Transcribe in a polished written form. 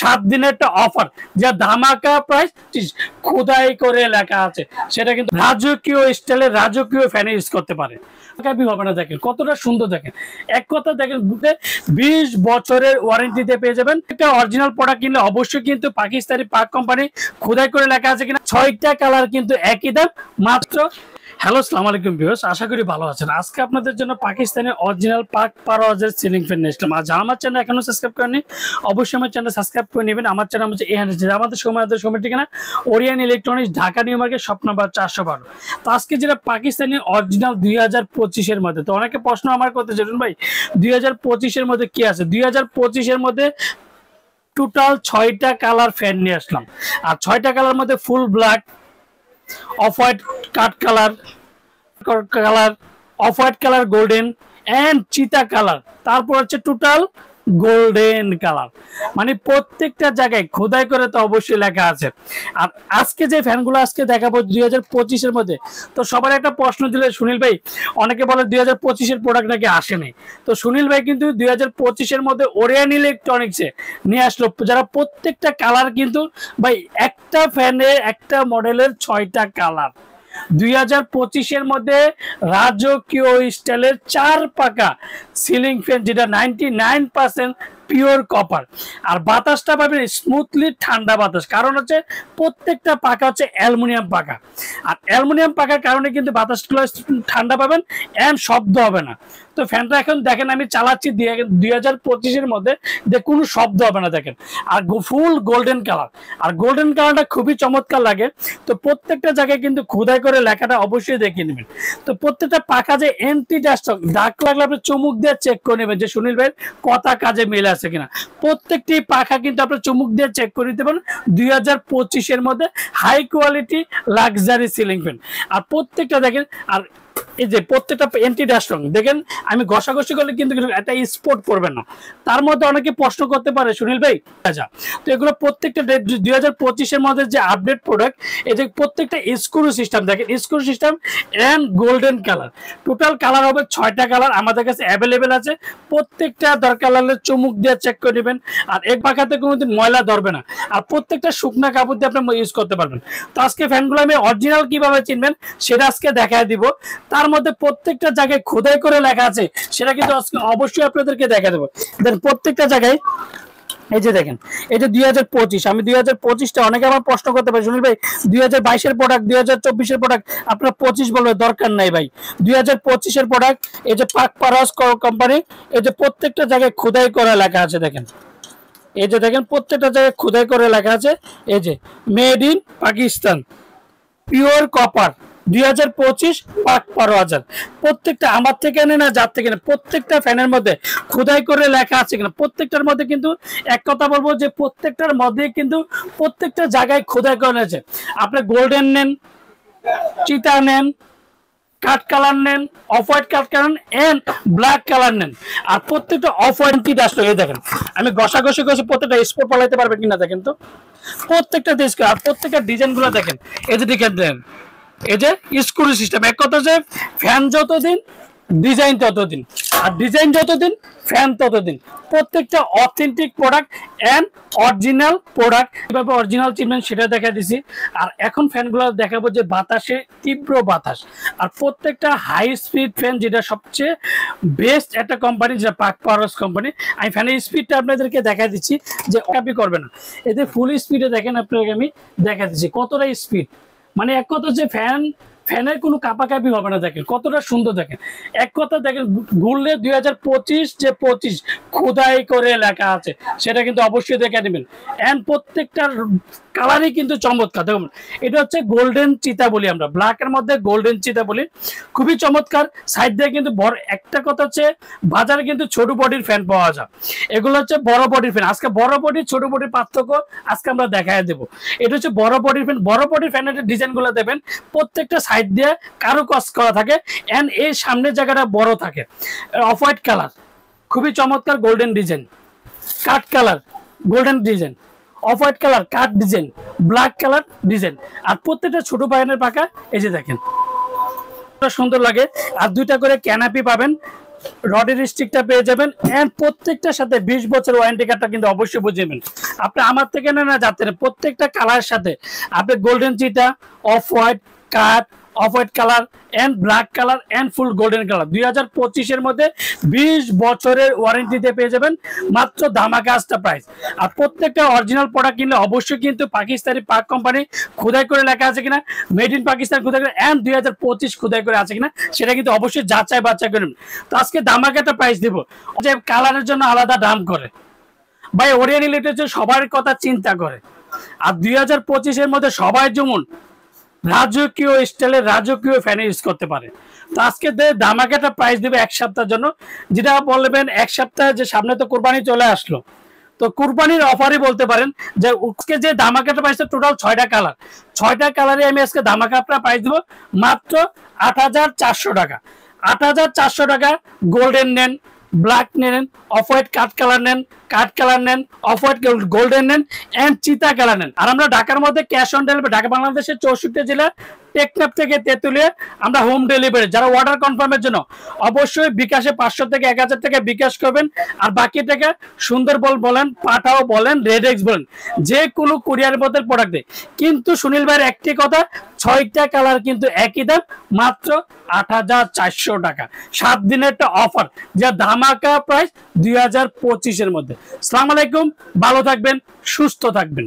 7 দিনের একটা অফার, যা ধামাকা প্রাইস খোদাই করে লেখা আছে, সেটা কিন্তু রাজকীয় স্টাইলের রাজকীয় ফ্যান ইউজ করতে পারে। হবে না, দেখেন কতটা সুন্দর। দেখেন এক কথা, দেখেন 20 বছরের ওয়ারেন্টিতে পেয়ে যাবেন। একটা অরিজিনাল প্রোডাক্ট কিনলে অবশ্যই কিন্তু পাকিস্তানি পাক কোম্পানি খোদাই করে লেখা আছে কিনা। 6টা কালার কিন্তু একই দাম, মাত্র। হ্যালো, আসসালামু আলাইকুম ভিউয়ার্স, আশা করি ভালো আছেন। আজকে আপনাদের জন্য পাকিস্তানি অরিজিনাল পাক পারওয়াজের সিলিং ফ্যান নিয়ে আসলাম। আর যারা আমার চ্যানেল এখনো সাবস্ক্রাইব করেনি, অবশ্যই আমার চ্যানেল সাবস্ক্রাইব করে নেবেন। আমার চ্যানেল হচ্ছে আমাদের সময় ঠিকানা Orion electronics, Dhaka new market, shop number 412। তো আজকে যেটা পাকিস্তানি অরিজিনাল 2025-এর মধ্যে, তো অনেকে প্রশ্ন আমার করতে চান ভাই 2025-এর মধ্যে কি আছে। 2025-এর মধ্যে টোটাল 6টা কালার ফ্যান নিয়ে আসলাম। আর 6টা কালার মধ্যে full black, off white cut colour, off white colour, golden and cheetah colour, তারপর হচ্ছে টোটাল গোল্ডেন কালার। মানে প্রত্যেকটা জায়গায় খোদাই করে তো অবশ্যই লেখা আছে। আর আজকে যে ফ্যানগুলো আজকে দেখাবো 2025-এর মধ্যে, তো সবার একটা প্রশ্ন দিলে সুনীল ভাই, অনেকে বলে 2025-এর প্রোডাক্ট নাকি আসেনি। তো সুনীল ভাই কিন্তু 2025-এর মধ্যে ওরিয়ান ইলেকট্রনিক্সে নিয়ে আসলো, যারা প্রত্যেকটা কালার কিন্তু ভাই, একটা ফ্যানে একটা মডেলের 6টা কালার। 2025-এর মধ্যে রাজকীয় স্টাইলের 4 পাকা সিলিং ফ্যান, যেটা 99% পিওর কপার। আর বাতাসটা পাবেন স্মুথলি ঠান্ডা বাতাস, কারণ হচ্ছে প্রত্যেকটা পাকা হচ্ছে অ্যালুমিনিয়াম পাকা। আর অ্যালুমিনিয়াম পাকার কারণে কিন্তু বাতাসগুলো ঠান্ডা পাবেন এন্ড শব্দ হবে না। তো ফ্যানটা এখন দেখেন আমি চালাচ্ছি 2025-এর মধ্যে, কোনো শব্দ হবে না। দেখেন আর ফুল গোল্ডেন কালার, আর গোল্ডেন কালারটা খুবই চমৎকার লাগে। তো প্রত্যেকটা জায়গায় কিন্তু খোদাই করে লেখাটা অবশ্যই দেখে নেবেন। তো প্রত্যেকটা পাকা যে এন্টি ডাস্ট দাগ লাগলে আপনি চুমুক দিয়ে চেক করে নেবেন যে সুনীল ভাইয়ের কথা কাজে মিলে আছে কিনা। প্রত্যেকটি পাখা কিন্তু আপনার চুমুক দিয়ে চেক করে নিতে পারেন 2025-এর মধ্যে high quality luxury ceiling fan. আর প্রত্যেকটা দেখেন, আর এই যে প্রত্যেকটা এন্টি ডাস্ট রং দেখেন, আমি ঘষাঘষি করলে কিন্তু একটা স্পট পড়বে না। তার মধ্যে অনেকে প্রশ্ন করতে পারে সুনীল ভাই, আচ্ছা তো এগুলো প্রত্যেকটা 2025-এর মধ্যে যে আপডেট প্রোডাক্ট, এই যে প্রত্যেকটা স্ক্রু সিস্টেম দেখেন, screw system and golden colour. Total colour হবে 6টা কালার আমাদের কাছে অ্যাভেলেবেল আছে। প্রত্যেকটা দরকার লাগলে চুমুক দিয়ে চেক করে নেবেন। আর এক পাখাতে কোনোদিন ময়লা ধরবে না। আর প্রত্যেকটা শুকনা কাপড় দিয়ে আপনি ইউজ করতে পারবেন। তো আজকে ফ্যানগুলো আমি অরিজিনাল কিভাবে চিনবেন সেটা আজকে দেখায় দিব। তার মধ্যে প্রত্যেকটা জায়গায় খোদাই করে লেখা আছে, সেটা কিন্তু আজকে অবশ্যই আপনাদেরকে দেখা দেবো। দেন প্রত্যেকটা জায়গায় এই যে দেখেন, এই যে 2025, আমি 2025টা অনেকে আমার প্রশ্ন করতে পারে সুনীল ভাই 2022-এর প্রোডাক্ট 2024-এর প্রোডাক্ট আপনার 25 বলবে, দরকার নাই ভাই। 2025-এর প্রোডাক্ট, এই যে পাক পারওয়াজ কোম্পানি, এই যে প্রত্যেকটা জায়গায় খোদাই করা লেখা আছে। দেখেন এই যে দেখেন প্রত্যেকটা জায়গায় খোদাই করে লেখা আছে, এই যে made in Pakistan, pure copper, 2025 পাক পারওয়াজার। প্রত্যেকটা আমার থেকে নেই না, যার থেকে নেই, প্রত্যেকটা ফ্যানের মধ্যে খোদাই করে লেখা আছে কিনা। প্রত্যেকটার মধ্যে কিন্তু এক কথা বলবো যে প্রত্যেকটার মধ্যে কিন্তু প্রত্যেকটা জায়গায় খোদাই করে আছে। আপনি গোল্ডেন নেন, চিতা নেন, কাট কালার নেন, off white cut colour and black colour নেন। আর প্রত্যেকটা অফ হোয়াইট ডাস্ট হয়ে দেখেন, আমি ঘষাঘষি করছি প্রত্যেকটা স্পট পালাইতে পারবে কিনা দেখেন। তো প্রত্যেকটা দেশ আর প্রত্যেকটা ডিজাইন গুলো দেখেন, এই যে দেখেন দেন, এই যে স্ক্রু সিস্টেম। এক কথা যে ফ্যান যতদিন ডিজাইন ততদিন, আর ডিজাইন যতদিন ফ্যান ততদিন। প্রত্যেকটা authentic product and original product. কিভাবে অরিজিনাল চিনবেন সেটা দেখা দিছি। আর এখন ফ্যানগুলো দেখাবো যে বাতাসে তীব্র বাতাস, আর প্রত্যেকটা হাই স্পিড ফ্যান, যেটা সবচেয়ে বেস্ট একটা কোম্পানি, যেটা পাক পারওয়াজ কোম্পানি। আমি ফ্যানের স্পিডটা আপনাদেরকে দেখা দিচ্ছি, যে কপি করবে না। এতে ফুল স্পিডে দেখেন, আপনাকে আমি দেখা দিচ্ছি কতটা স্পিড। মানে এক কথা যে ফ্যানের কোনো কাপাকাপি হবে না। দেখেন কতটা সুন্দর। দেখেন এক কথা দেখেন, ঘুরলে 2025 খোদাই করে লেখা আছে, সেটা কিন্তু অবশ্যই দেখে নেবেন। এন্ড প্রত্যেকটার কালারই কিন্তু চমৎকার। দেখুন এটা হচ্ছে গোল্ডেন চিতা বলি আমরা, ব্ল্যাকের মধ্যে গোল্ডেন চিতা বলি, খুবই চমৎকার। সাইড দিয়ে কিন্তু বড় একটা কথা হচ্ছে, বাজারে কিন্তু ছোট বডির ফ্যান পাওয়া যায়, এগুলো হচ্ছে বড় বডির ফ্যান। আজকে বড় বডি ছোট বডির পার্থক্য আজকে আমরা দেখায় দেবো। এটা হচ্ছে বড় বডির ফ্যান। বড় বডির ফ্যানের ডিজাইন গুলো দেবেন, প্রত্যেকটা সাইড দিয়ে কারো কাজ করা থাকে এন্ড এই সামনের জায়গাটা বড় থাকে। অফ হোয়াইট কালার, খুবই চমৎকার, golden design, cut colour, golden design, off white colour, cut design, black colour design. আর প্রত্যেকটা ছোট বায়ানের পাকা, এই যে দেখেন সুন্দর লাগে। আর 2টা করে ক্যানাপি পাবেন, রডের স্টিকটা পেয়ে যাবেন এন্ড প্রত্যেকটার সাথে 20 বছর ওয়ারেন্টি কার্ডটা কিন্তু অবশ্যই বুঝবেন। আপনি আমার থেকে না যাতে প্রত্যেকটা কালারের সাথে আপনি golden cheetah, off white cut, off white colour and black colour and full golden colour 2025 এর মধ্যে 20 বছরের ওয়ারেন্টিতে পেয়ে যাবেন মাত্র ধামাকা আস্তা প্রাইস। আর প্রত্যেকটা অরিজিনাল প্রোডাক্ট কিনলে অবশ্যই কিন্তু পাকিস্তানি পাক কোম্পানি খোদাই করে লেখা আছে কিনা, মেড ইন পাকিস্তান খোদাই করে এন্ড 2025 খোদাই করে আছে কিনা সেটা কিন্তু অবশ্যই যাচাই বাছাই করবেন। তো আজকে ধামাকা একটা প্রাইস দিব, যে কালারের জন্য আলাদা দাম করে ভাই, ওরিয়েন্টাল লিটারেচার সবার কথা চিন্তা করে। আর 2025 এর মধ্যে সবাই যেমন রাজকীয় স্টাইলের রাজকীয় ফ্যান ইউজ করতে পারে। তো আজকে ধামাকাটা প্রাইস দেবে এক সপ্তাহের জন্য, যেটা বলবেন এক সপ্তাহে যে সামনে তো কুরবানি চলে আসলো, তো কুরবানির অফারই বলতে পারেন যে আজকে যে ধামাকাটা প্রাইস টোটাল 6টা কালার, 6টা কালারে আমি আজকে ধামাকাটা প্রাইস দেবো মাত্র 8400 টাকা। 8400 টাকা গোল্ডেন নেন, ব্ল্যাক নেন, অফ হোয়াইট কাট কালার নেন, কাট কালার নেন, অফ হোয়াইট গোল্ডেন নেন এন্ড চিতা কালার নেন। আর আমরা ঢাকার মধ্যে ক্যাশ অন ডেলিভারি, ঢাকা বাংলাদেশের 64 জেলা টেকনাফ থেকে তেতুলিয়া আমরা হোম ডেলিভারি। যারা অর্ডার কনফার্মের জন্য অবশ্যই বিকাশে 500 থেকে 1000 টাকা বিকাশ করবেন, আর বাকি টাকা সুন্দরবন বলেন, পাঠাও বলেন, রেডেক্স বলেন, যে কোনো কুরিয়ার মধ্যে প্রোডাক্ট দেয়। কিন্তু সুনীল ভাইয়ের একটি কথা, 6টা কালার কিন্তু একই দাম মাত্র 8400 টাকা। 7 দিনের একটা অফার, যা ধামাকা প্রাইস 2025 এর মধ্যে। আসসালামু আলাইকুম, ভালো থাকবেন, সুস্থ থাকবেন।